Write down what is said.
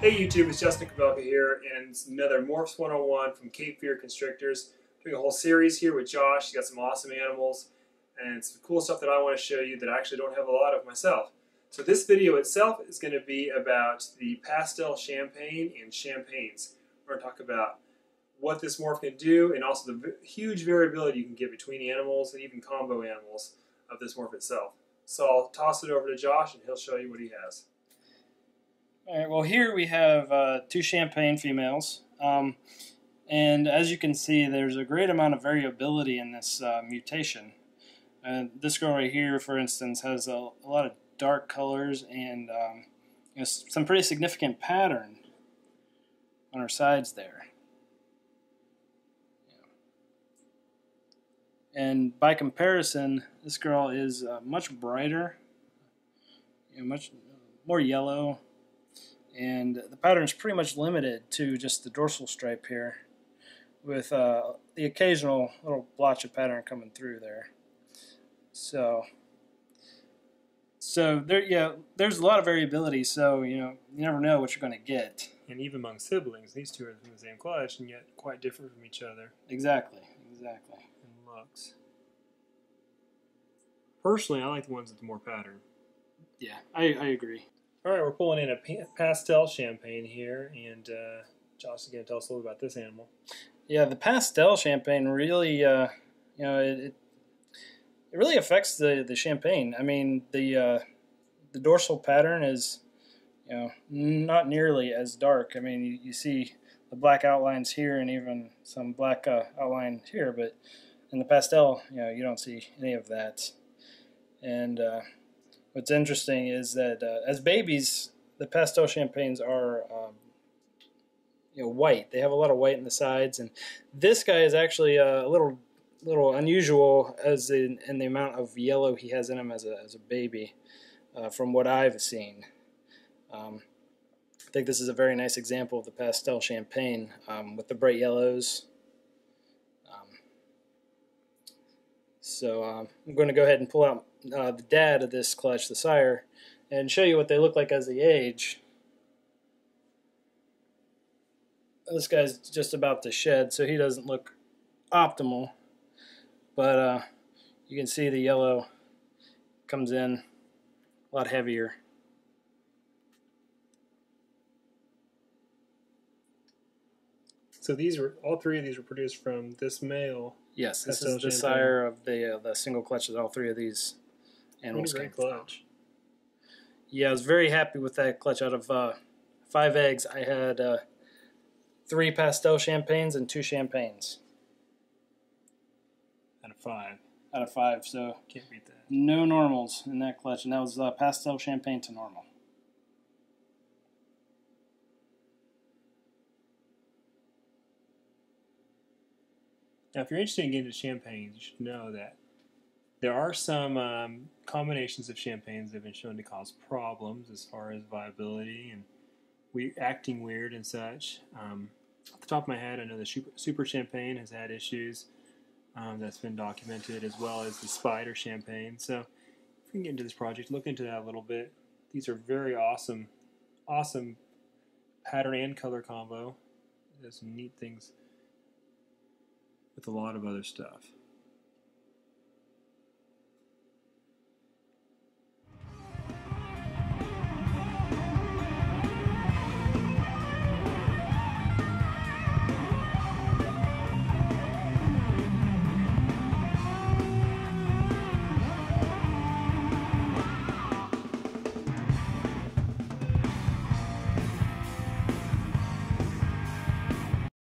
Hey YouTube, it's Justin Kabelka here, and it's another Morphs 101 from Cape Fear Constrictors. Doing a whole series here with Josh. He's got some awesome animals, and some cool stuff that I want to show you that I actually don't have a lot of myself. So this video itself is going to be about the pastel champagne and champagnes. We're going to talk about what this morph can do, and also the huge variability you can get between animals and even combo animals of this morph itself. So I'll toss it over to Josh, and he'll show you what he has. All right, well, here we have two champagne females, and as you can see, there's a great amount of variability in this mutation. This girl right here, for instance, has a lot of dark colors and some pretty significant pattern on her sides there. And by comparison, this girl is much brighter, much more yellow. And the pattern is pretty much limited to just the dorsal stripe here, with the occasional little blotch of pattern coming through there. So there, yeah, there's a lot of variability. So you never know what you're going to get. And even among siblings, these two are from the same clutch and yet quite different from each other. Exactly. In looks. Personally, I like the ones with more pattern. Yeah, I agree. All right, we're pulling in a pastel champagne here, and Josh is going to tell us a little about this animal. Yeah, the pastel champagne really, it really affects the champagne. I mean, the dorsal pattern is, not nearly as dark. I mean, you see the black outlines here, and even some black outline here, but in the pastel, you don't see any of that. And what's interesting is that as babies, the pastel champagnes are white. They have a lot of white in the sides, and this guy is actually a little unusual as in the amount of yellow he has in him as a baby, from what I've seen. I think this is a very nice example of the pastel champagne with the bright yellows. So I'm going to go ahead and pull out the dad of this clutch, the sire, and show you what they look like as they age. This guy's just about to shed, so he doesn't look optimal, but you can see the yellow comes in a lot heavier. So all three of these were produced from this male. Yes, this is the sire of the single clutch that all three of these animals came from. Clutch. Yeah, I was very happy with that clutch. Out of 5 eggs, I had 3 pastel champagnes and 2 champagnes. Out of 5. Out of 5, so can't beat that. No normals in that clutch, and that was pastel champagne to normal. Now, if you're interested in getting into champagnes, you should know that there are some combinations of champagnes that have been shown to cause problems as far as viability and acting weird and such. Off the top of my head, I know the Super Champagne has had issues that's been documented, as well as the Spider Champagne. So if we can get into this project, look into that a little bit. These are very awesome pattern and color combo. There's some neat things with a lot of other stuff.